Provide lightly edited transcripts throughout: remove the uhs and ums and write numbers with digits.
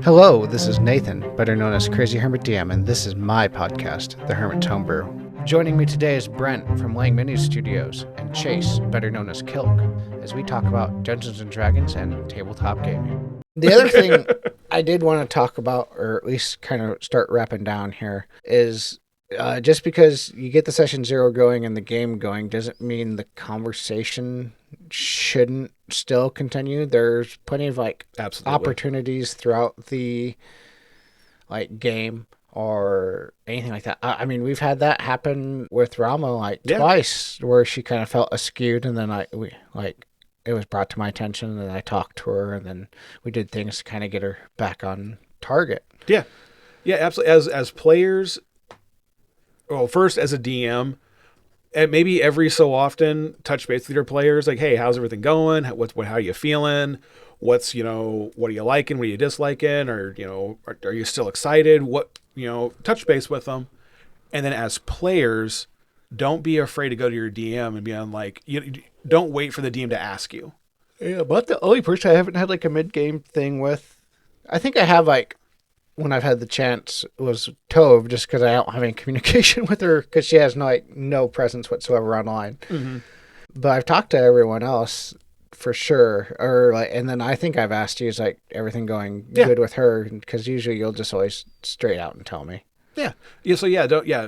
Hello, this is Nathan, better known as CrazyhermitDM, and this is my podcast, The Hermit's Homebrew. Joining me today is Brent from Lang Mini Studios, and Chase, better known as Kilk, as we talk about Dungeons & Dragons and tabletop gaming. The other thing I did want to talk about, or at least kind of start wrapping down here, is just because you get the session 0 going and the game going doesn't mean the conversation shouldn't still continue. There's plenty of Absolutely. opportunities throughout the game or anything like that. I mean, we've had that happen with Rama twice, where she kind of felt askewed, and then it was brought to my attention, and then I talked to her, and then we did things to kind of get her back on target. Yeah, absolutely. As players, well, first as a DM, and maybe every so often touch base with your players, like, hey, how's everything going? How are you feeling? What are you liking? What are you disliking? Or, are you still excited? Touch base with them. And then as players, don't be afraid to go to your DM and be on don't wait for the DM to ask you. Yeah, but the only person I haven't had a mid-game thing with, I think I have when I've had the chance, was Tove, just because I don't have any communication with her, because she has no presence whatsoever online. Mm-hmm. But I've talked to everyone else for sure, and then I think I've asked you, is everything going good with her? Because usually you'll just always straight out and tell me. Yeah.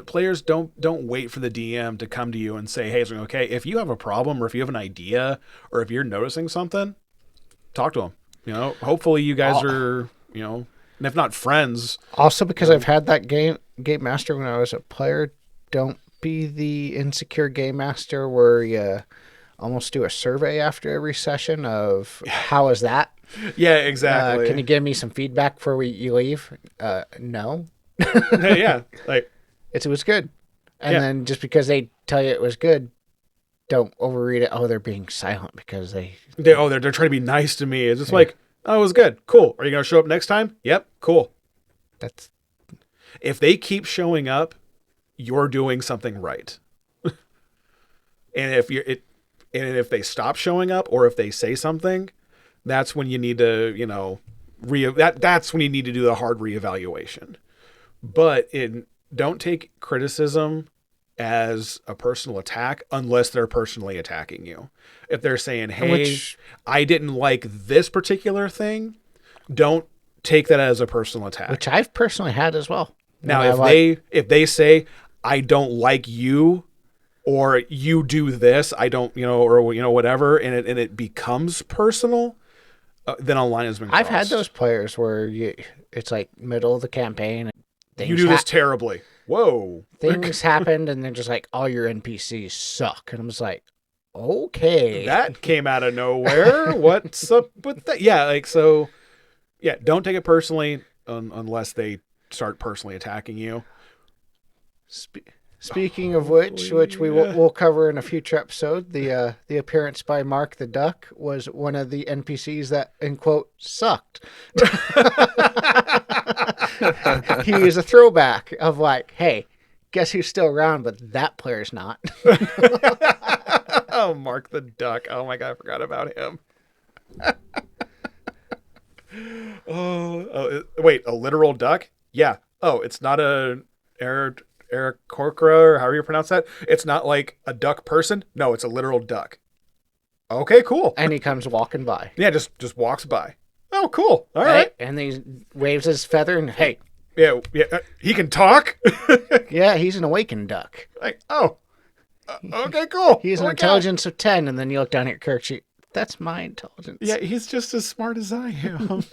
Players don't wait for the DM to come to you and say, hey, is it okay? If you have a problem, or if you have an idea, or if you're noticing something, talk to them. Hopefully you guys are, and if not friends. Also, because I've had that game master when I was a player, don't be the insecure game master where you almost do a survey after every session of how is that? Yeah, exactly. Can you give me some feedback before you leave? No. Yeah, it was good. And then just because they tell you it was good, don't overread it. Oh, they're being silent because they're trying to be nice to me. It's just oh, it was good. Cool. Are you going to show up next time? Yep. Cool. If they keep showing up, you're doing something right. And if they stop showing up, or if they say something, that's when you need to, that's when you need to do the hard reevaluation. But don't take criticism as a personal attack unless they're personally attacking you. If they're saying, hey, I didn't like this particular thing, don't take that as a personal attack. Which I've personally had as well. Now, if they say, I don't like you, or you do this, I don't, or whatever, and it becomes personal, then a line has been crossed. I've had those players where it's middle of the campaign. You do this terribly. Whoa. Things happened, and they're just all your NPCs suck. And I'm just okay. That came out of nowhere. What's up with that? Yeah, don't take it personally unless they start personally attacking you. Speaking of which we'll cover in a future episode, the appearance by Mark the Duck was one of the NPCs that, in quote, sucked. He is a throwback of hey, guess who's still around, but that player's not. Oh, Mark the Duck. Oh my God, I forgot about him. Wait, a literal duck? Yeah. Oh, it's not a Eric Corcra, or however you pronounce that. It's not a duck person. No, it's a literal duck. Okay, cool. And he comes walking by. Yeah, just walks by. Oh, cool. All right. And he waves his feather and hey. Yeah. He can talk? Yeah, he's an awakened duck. Okay, cool. He's an intelligence of 10, and then you look down at your character sheet. That's my intelligence. Yeah, he's just as smart as I am.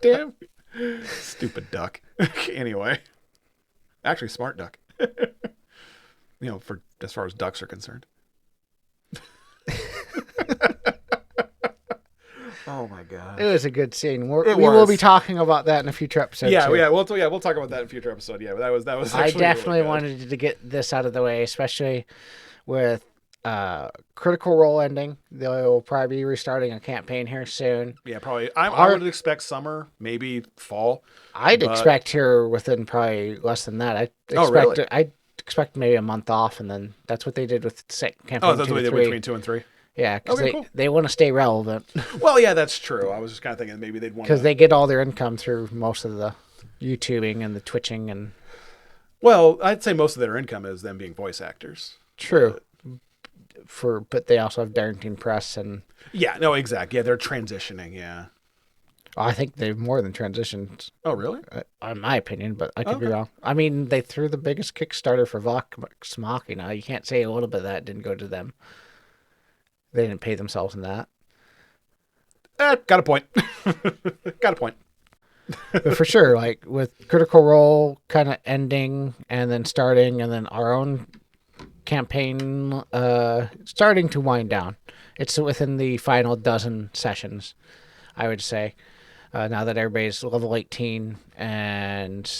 Damn. Stupid duck. Anyway. Actually, smart duck. For as far as ducks are concerned. Oh my God! It was a good scene. We will be talking about that in a future episode. Yeah, we'll talk about that in a future episode. Yeah, but that was. I definitely wanted to get this out of the way, especially with Critical Role ending. They'll probably be restarting a campaign here soon. Yeah, probably. I would expect summer, maybe fall. I'd expect here within probably less than that. I'd expect maybe a month off, and then that's what they did with the second campaign. Oh, that's what they did between 2 and 3. Yeah, because Okay, cool. they want to stay relevant. Well, yeah, that's true. I was just kind of thinking maybe they'd want Because they get all their income through most of the YouTubing and the Twitching and... Well, I'd say most of their income is them being voice actors. True. But they also have Darrington Press and... Yeah, no, exactly. Yeah, they're transitioning, yeah. I think they've more than transitioned. Oh, really? In my opinion, but I could be wrong. I mean, they threw the biggest Kickstarter for Vox Machina. You can't say a little bit of that didn't go to them. They didn't pay themselves in that. Got a point. Got a point. But for sure, like with Critical Role kind of ending and then starting, and then our own campaign starting to wind down. It's within the final dozen sessions, I would say. Now that everybody's level 18 and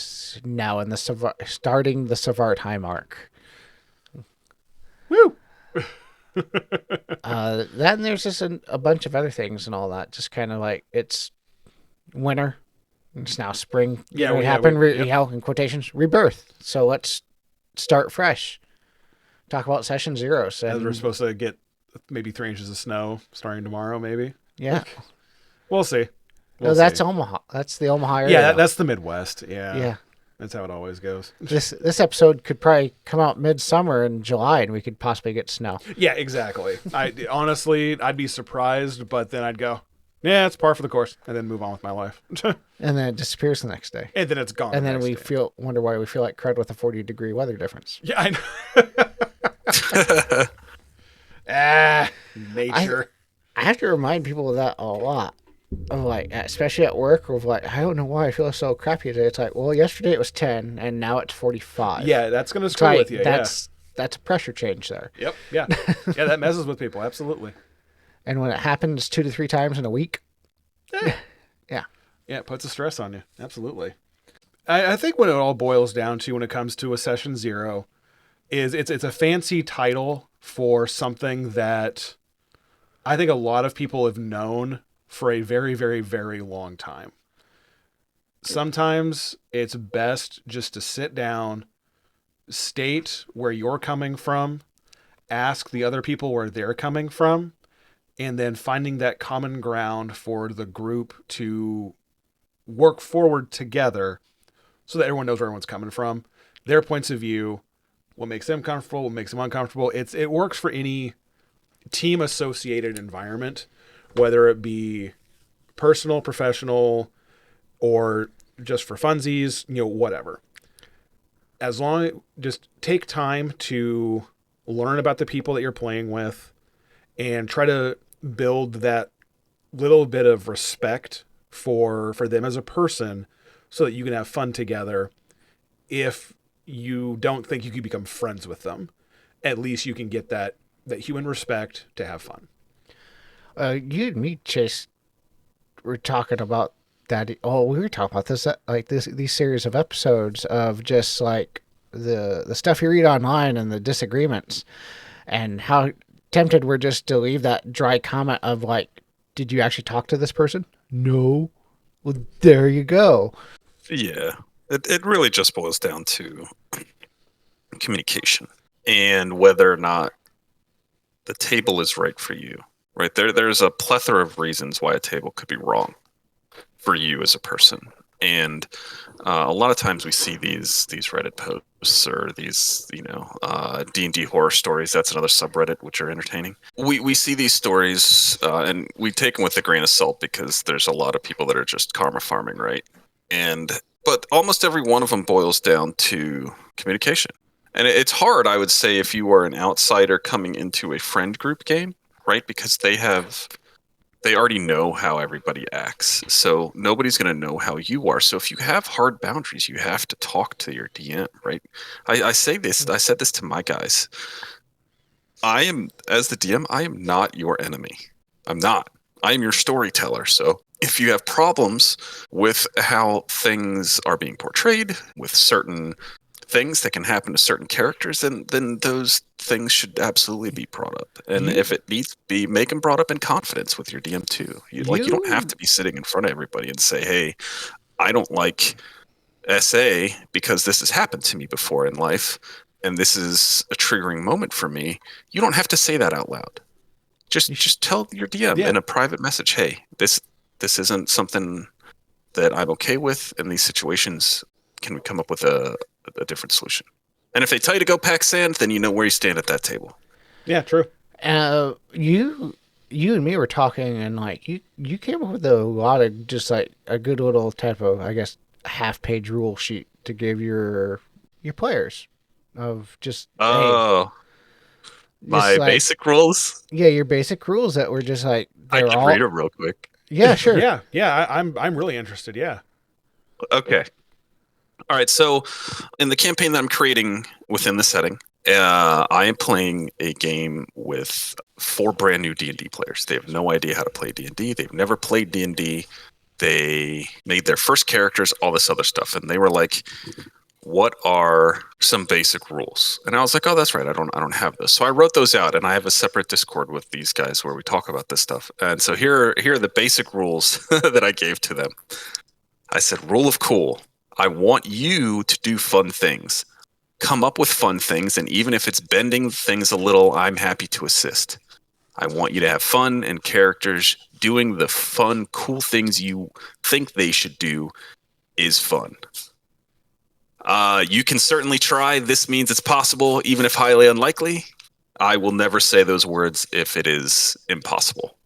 now in the starting the Savartai arc. Woo! Then there's just a bunch of other things and all that. Just kind of like it's winter. It's now spring. Yeah, what happened? In quotations, rebirth. So let's start fresh. Talk about session 0. As we're supposed to get maybe 3 inches of snow starting tomorrow, maybe. Yeah. We'll see. No, that's Omaha. That's the Omaha area. Yeah, that's the Midwest. Yeah. Yeah. That's how it always goes. This episode could probably come out midsummer in July, and we could possibly get snow. Yeah, exactly. Honestly, I'd be surprised, but then I'd go, yeah, it's par for the course, and then move on with my life. And then it disappears the next day. And then it's gone. And then we wonder why we feel like crud with a 40-degree weather difference. Yeah, I know. Nature. I have to remind people of that a lot. Of like, especially at work, of like, I don't know why I feel so crappy today. It's like, well, yesterday it was 10, and now it's 45. Yeah, that's gonna screw with you. That's a pressure change there. Yep. Yeah. Yeah, that messes with people. Absolutely. And when it happens 2 to 3 times in a week, yeah, yeah, it puts a stress on you. Absolutely. I think what it all boils down to when it comes to a session 0 is it's a fancy title for something that I think a lot of people have known for a very, very, very long time. Sometimes it's best just to sit down, state where you're coming from, ask the other people where they're coming from, and then finding that common ground for the group to work forward together so that everyone knows where everyone's coming from, their points of view, what makes them comfortable, what makes them uncomfortable. It works for any team-associated environment, whether it be personal, professional, or just for funsies, whatever. As long just take time to learn about the people that you're playing with and try to build that little bit of respect for them as a person so that you can have fun together. If you don't think you can become friends with them, at least you can get that human respect to have fun. You and me, Chase, were talking about that. Oh, we were talking about this, like these series of episodes of just like the stuff you read online and the disagreements, and how tempted we're just to leave that dry comment of like, did you actually talk to this person? No. Well, there you go. Yeah. It really just boils down to communication and whether or not the table is right for you. Right? There's a plethora of reasons why a table could be wrong for you as a person. And a lot of times we see these Reddit posts or these, D&D horror stories. That's another subreddit, which are entertaining. We see these stories and we take them with a grain of salt because there's a lot of people that are just karma farming, right? But almost every one of them boils down to communication. And it's hard, I would say, if you are an outsider coming into a friend group game, right? Because they already know how everybody acts. So nobody's going to know how you are. So if you have hard boundaries, you have to talk to your DM, right? I said this to my guys. As the DM, I am not your enemy. I'm not. I am your storyteller. So if you have problems with how things are being portrayed, with certain things that can happen to certain characters, then those things should absolutely be brought up. And if it needs to be, make them brought up in confidence with your DM too. You don't have to be sitting in front of everybody and say, hey, I don't like SA because this has happened to me before in life, and this is a triggering moment for me. You don't have to say that out loud. Just tell your DM Yeah. in a private message, hey, this isn't something that I'm okay with in these situations. Can we come up with a different solution? And if they tell you to go pack sand, then you know where you stand at that table. Yeah, true. You and me were talking, and like you came up with a lot of just like a good little type of, I guess, half-page rule sheet to give your players of just Oh, my like, basic rules. yeah, your basic rules that were just like I they're can all read them real quick. yeah, sure. Yeah. I'm really interested. Yeah. Okay. All right. So, in the campaign that I'm creating within the setting, I am playing a game with 4 brand new D&D players. They have no idea how to play D&D. They've never played D&D. They made their first characters, all this other stuff, and they were like, "What are some basic rules?" And I was like, "Oh, that's right. I don't have those." So I wrote those out, and I have a separate Discord with these guys where we talk about this stuff. And so here are the basic rules that I gave to them. I said, "Rule of cool. I want you to do fun things. Come up with fun things, and even if it's bending things a little, I'm happy to assist. I want you to have fun and characters doing the fun, cool things you think they should do is fun. You can certainly try. This means it's possible, even if highly unlikely. I will never say those words if it is impossible."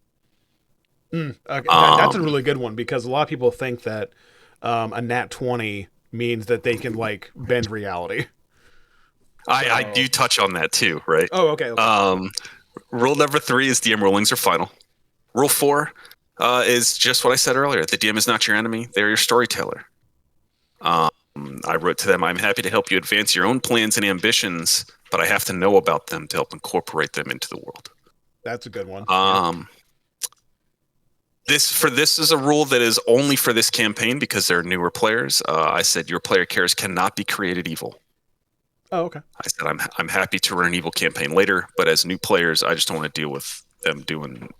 Okay, that's a really good one, because a lot of people think that a nat 20 means that they can like bend reality. I do touch on that too, right? Oh, okay. Rule number 3 is DM rulings are final. Rule 4 is just what I said earlier. The DM is not your enemy. They're your storyteller. I wrote to them, "I'm happy to help you advance your own plans and ambitions, but I have to know about them to help incorporate them into the world." That's a good one. This is a rule that is only for this campaign because they're newer players. I said your player characters cannot be created evil. Oh, okay. I said I'm happy to run an evil campaign later, but as new players, I just don't want to deal with them doing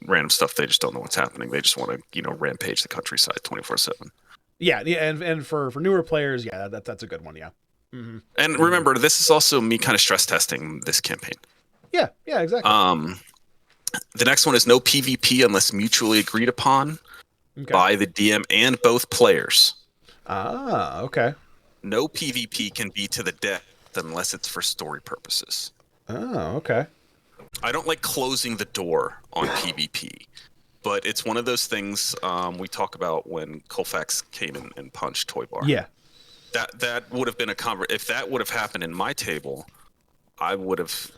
random stuff. They just don't know what's happening. They just want to, rampage the countryside 24/7. Yeah, and for newer players, yeah, that's a good one. Yeah. Mm-hmm. And remember, this is also me kind of stress testing this campaign. Yeah, exactly. The next one is no PvP unless mutually agreed upon by the DM and both players. Ah, okay. No PvP can be to the death unless it's for story purposes. Oh, okay. I don't like closing the door on PvP, but it's one of those things we talk about when Colfax came in and punched Toy Bar. Yeah. That would have been if that would have happened in my table, I would have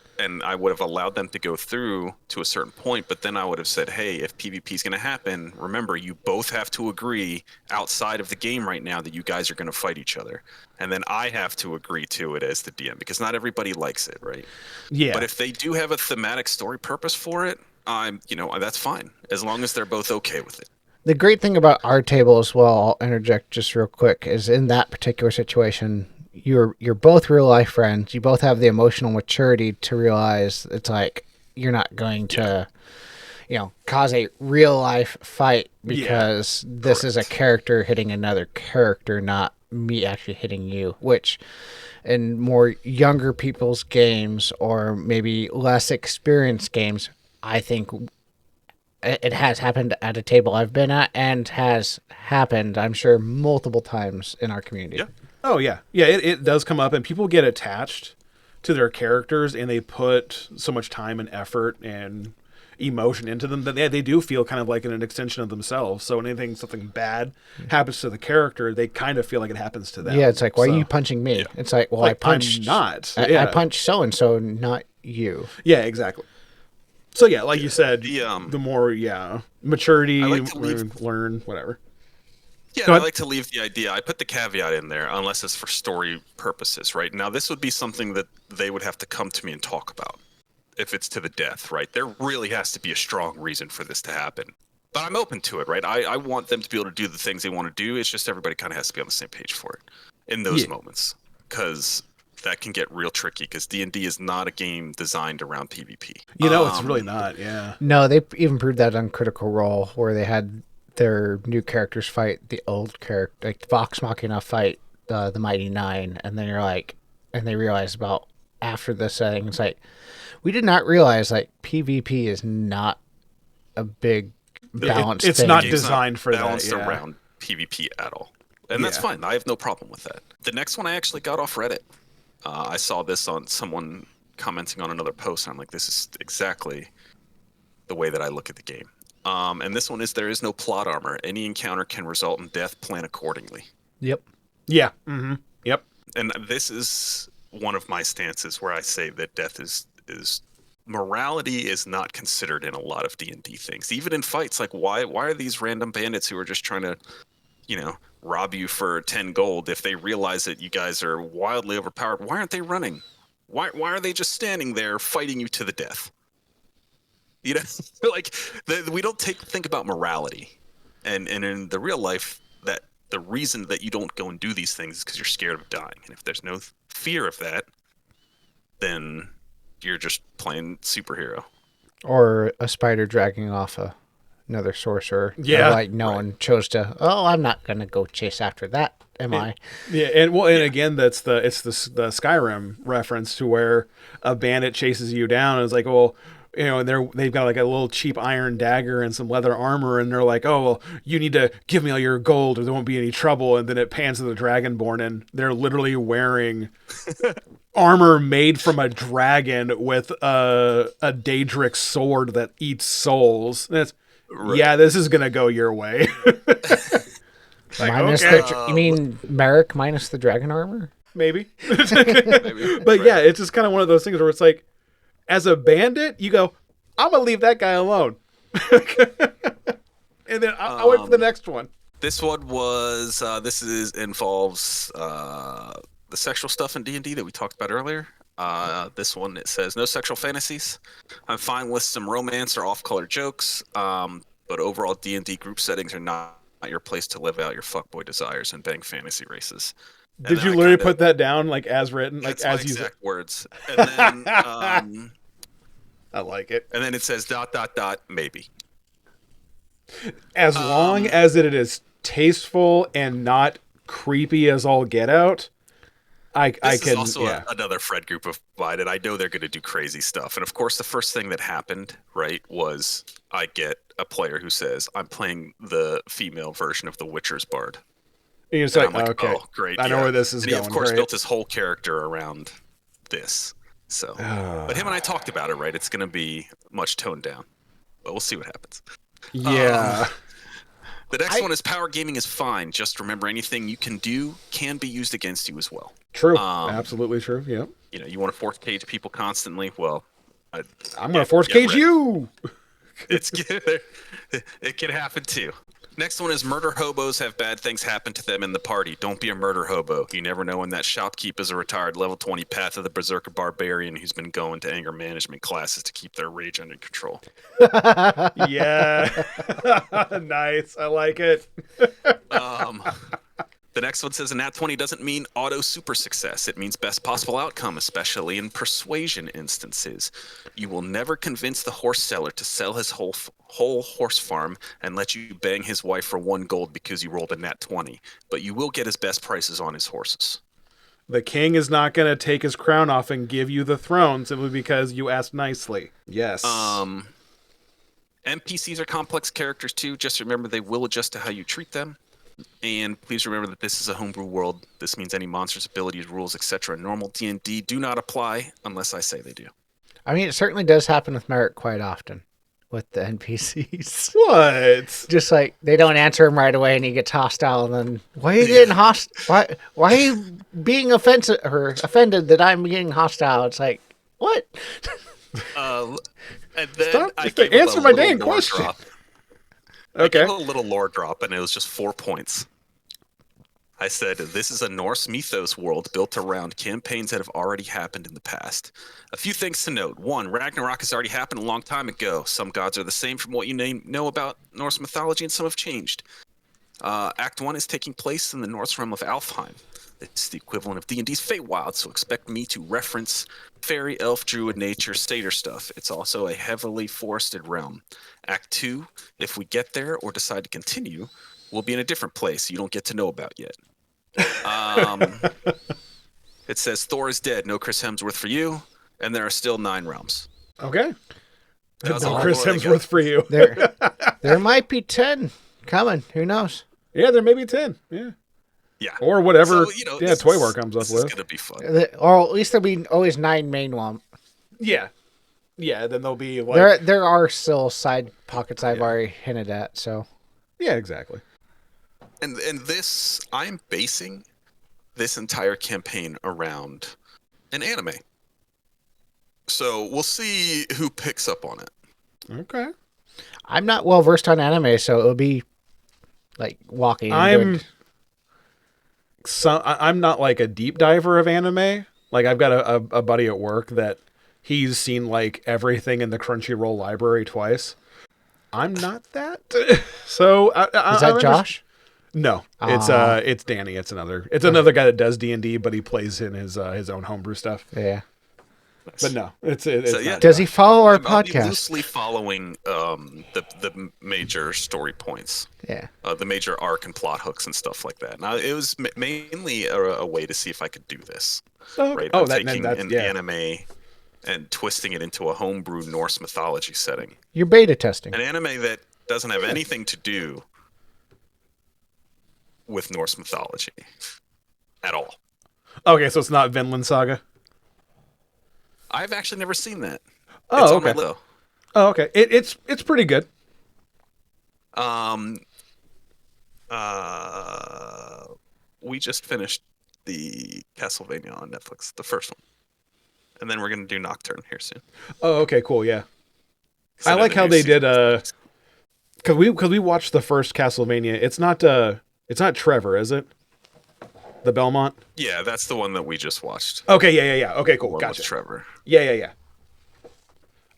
allowed them to go through to a certain point, but then I would have said, hey, if PvP is going to happen, remember, you both have to agree outside of the game right now that you guys are going to fight each other. And then I have to agree to it as the DM, because not everybody likes it, right? Yeah. But if they do have a thematic story purpose for it, that's fine, as long as they're both okay with it. The great thing about our table as well, I'll interject just real quick, is in that particular situation, you're both real life friends. You both have the emotional maturity to realize it's like you're not going to, cause a real life fight because this is a character hitting another character, not me actually hitting you, which in more younger people's games or maybe less experienced games, I think it has happened at a table I've been at and has happened, I'm sure, multiple times in our community. Yeah. Oh, yeah. Yeah, it does come up, and people get attached to their characters, and they put so much time and effort and emotion into them that they do feel kind of like an extension of themselves. So when something bad happens to the character, they kind of feel like it happens to them. Yeah, it's like, why are you punching me? Yeah. It's like, well, I punched... I'm not. I punched so-and-so, not you. Yeah, exactly. So, yeah, like you said, the more, maturity, learn, whatever. Yeah, I like to leave the idea. I put the caveat in there, unless it's for story purposes, right? Now, this would be something that they would have to come to me and talk about if it's to the death, right? There really has to be a strong reason for this to happen. But I'm open to it, right? I want them to be able to do the things they want to do. It's just everybody kind of has to be on the same page for it in those moments, because that can get real tricky, because D&D is not a game designed around PvP. It's really not, yeah. No, they even proved that on Critical Role, where they had their new characters fight the old character, like Vox Machina fight the Mighty Nine, and then and they realize about after the setting. It's like, we did not realize like PvP is not a big balanced it's thing. not Game's designed for that. balanced Yeah. around PvP at all. And that's fine. I have no problem with that. The next one I actually got off Reddit. I saw this on someone commenting on another post, and I'm like, this is exactly the way that I look at the game. And this one is, there is no plot armor. Any encounter can result in death. Plan accordingly. Yep. Yeah. Mm-hmm. Yep. And this is one of my stances where I say that death is morality is not considered in a lot of D&D things. Even in fights, like why are these random bandits who are just trying to, rob you for 10 gold, if they realize that you guys are wildly overpowered, why aren't they running? Why are they just standing there fighting you to the death? Like we don't think about morality, and in the real life, that the reason that you don't go and do these things is because you're scared of dying. And if there's no fear of that, then you're just playing superhero. Or a spider dragging off another sorcerer. Yeah. Like no one chose to, I'm not going to go chase after that, am I? Yeah, and again, it's the Skyrim reference to where a bandit chases you down and it's like, well, and they've got like a little cheap iron dagger and some leather armor, and they're like, oh, well, you need to give me all your gold or there won't be any trouble. And then it pans to the Dragonborn, and they're literally wearing armor made from a dragon with a Daedric sword that eats souls. And it's, yeah, this is gonna go your way. Minus you mean Merrick minus the dragon armor? Maybe. But yeah, it's just kind of one of those things where it's like, as a bandit, you go, I'm gonna leave that guy alone, and then I'll wait for the next one. This one was involves the sexual stuff in D&D that we talked about earlier. This one, it says no sexual fantasies. I'm fine with some romance or off-color jokes, but overall D&D group settings are not your place to live out your fuckboy desires and bang fantasy races. Did you literally put that down like as written, like that's as my you exact words? And then I like it. And then it says ... maybe. As long as it is tasteful and not creepy as all get out, I can. This is also another Fred group of mine, and I know they're going to do crazy stuff. And of course, the first thing that happened, right, was I get a player who says, "I'm playing the female version of the Witcher's Bard." And you're just like, like, okay, oh, great. I know where this is and going. He, of course, great. built his whole character around this. So, but him and I talked about it, right? It's going to be much toned down, but we'll see what happens. Yeah. The next one is power gaming is fine. Just remember, anything you can do can be used against you as well. True. Absolutely true. Yep. You want to force cage people constantly? Well, I'm going to force cage you. It's it can happen too. Next one is murder hobos have bad things happen to them in the party. Don't be a murder hobo. You never know when that shopkeep is a retired level 20 Path of the Berserker Barbarian who's been going to anger management classes to keep their rage under control. Yeah. Nice. I like it. The next one says a nat 20 doesn't mean auto super success. It means best possible outcome, especially in persuasion instances. You will never convince the horse seller to sell his whole horse farm and let you bang his wife for 1 gold because you rolled a nat 20. But you will get his best prices on his horses. The king is not going to take his crown off and give you the throne simply because you asked nicely. Yes. NPCs are complex characters too. Just remember they will adjust to how you treat them. And please remember that this is a homebrew world. This means any monsters, abilities, rules, etc. normal D&D do not apply unless I say they do. I mean, it certainly does happen with Merrick quite often with the NPCs. What? Just like they don't answer him right away and he gets hostile, and then why are you getting hostile? Why are you being offensive or offended that I'm getting hostile? It's like, what? And then Stop. I Just answer my dang question. Okay. I gave a little lore drop, and it was just 4 points. I said, this is a Norse mythos world built around campaigns that have already happened in the past. A few things to note. 1, Ragnarok has already happened a long time ago. Some gods are the same from what you know about Norse mythology, and some have changed. Act 1 is taking place in the Norse realm of Alfheim. It's the equivalent of D&D's Feywild, so expect me to reference fairy, elf, druid, nature, satyr stuff. It's also a heavily forested realm. Act 2, if we get there or decide to continue, we'll be in a different place you don't get to know about yet. It says Thor is dead. No Chris Hemsworth for you, and there are still 9 realms. Okay. That was No all Chris they got. Hemsworth for you. There might be 10 coming. Who knows? Yeah, there may be 10. Yeah. Yeah. Or whatever So, Toywar comes up this is with. gonna be fun. Or at least there'll be always 9 main ones. Yeah. Yeah, then there'll be like... There are still side pockets I've already hinted at, so... Yeah, exactly. And this, I'm basing this entire campaign around an anime. So we'll see who picks up on it. Okay. I'm not well versed on anime, so it'll be like walking. I'm not like a deep diver of anime. Like I've got a buddy at work that he's seen like everything in the Crunchyroll library twice. I'm not that. So Is that Josh? No, it's Danny. It's another guy that does D&D, but he plays in his own homebrew stuff. Yeah. Nice. But no, it's yeah. Does he follow our I'll be podcast? loosely following the major story points. Yeah. The major arc and plot hooks and stuff like that. Now, it was mainly a way to see if I could do this. Right? I'm taking an anime and twisting it into a homebrew Norse mythology setting. You're beta testing. An anime that doesn't have anything to do with Norse mythology at all. Okay, so it's not Vinland Saga. I've actually never seen that. Oh, it's okay. on my list. Oh, okay. It's pretty good. We just finished the Castlevania on Netflix, the first one, and then we're gonna do Nocturne here soon. Oh, okay, cool. Yeah, I like how they did. Because we watched the first Castlevania. It's not Trevor, is it? The Belmont. Yeah, that's the one that we just watched. Okay, yeah. Okay, cool. Gotcha. Trevor. Yeah.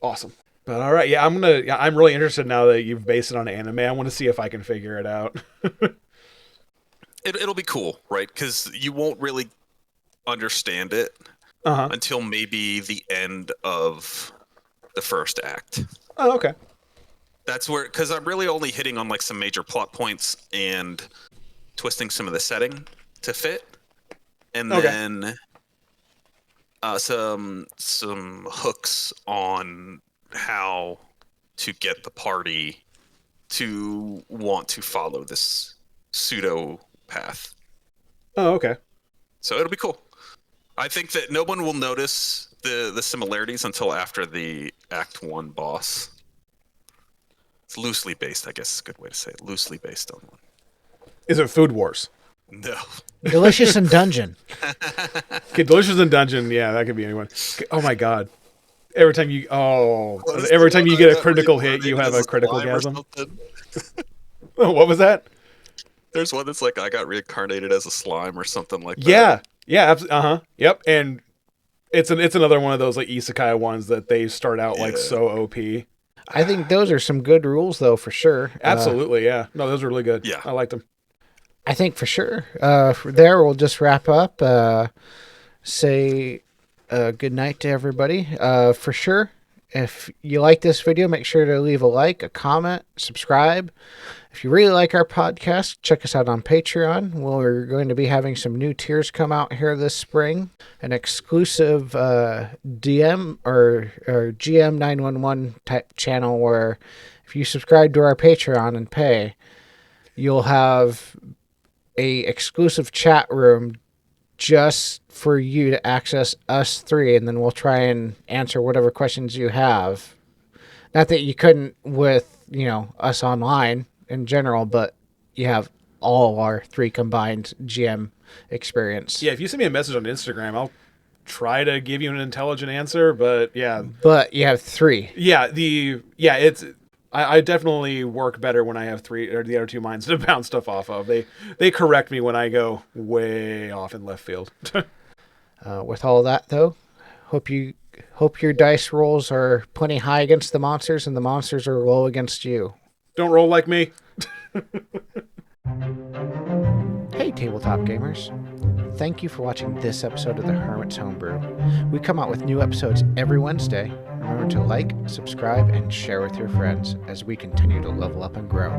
Awesome. But all right, yeah, I'm really interested now that you've based it on anime. I want to see if I can figure it out. It'll be cool, right? Because you won't really understand it until maybe the end of the first act. Oh, okay. That's where, because I'm really only hitting on like some major plot points and twisting some of the setting to fit, and then some hooks on how to get the party to want to follow this pseudo path. Oh, okay. So it'll be cool. I think that no one will notice the similarities until after the Act 1 boss. It's loosely based, I guess is a good way to say it. Loosely based on one. Is it Food Wars? No. Delicious in Dungeon. Okay, Delicious in Dungeon. Yeah, that could be anyone. Oh my God. Every time you get a critical hit, you have a critical gasm. What was that? There's one that's like I got reincarnated as a slime or something like that. Yeah. Yep. And it's another one of those like isekai ones that they start out like so OP. I think those are some good rules, though, for sure. Absolutely, yeah. No, those are really good. Yeah, I liked them. I think for sure. There, we'll just wrap up. Say good night to everybody. For sure, if you like this video, make sure to leave a like, a comment, subscribe. If you really like our podcast, check us out on Patreon. We're going to be having some new tiers come out here this spring. An exclusive DM or GM 911 type channel where if you subscribe to our Patreon and pay, you'll have a exclusive chat room just for you to access us three, and then we'll try and answer whatever questions you have. Not that you couldn't with, us online in general, but you have all of our three combined GM experience. Yeah, if you send me a message on Instagram, I'll try to give you an intelligent answer, but yeah. But you have three. I definitely work better when I have three or the other two minds to bounce stuff off of. They correct me when I go way off in left field. With all that though, hope your dice rolls are plenty high against the monsters and the monsters are low against you. Don't roll like me. Hey, tabletop gamers. Thank you for watching this episode of the Hermit's Homebrew. We come out with new episodes every Wednesday. Remember to like, subscribe, and share with your friends as we continue to level up and grow.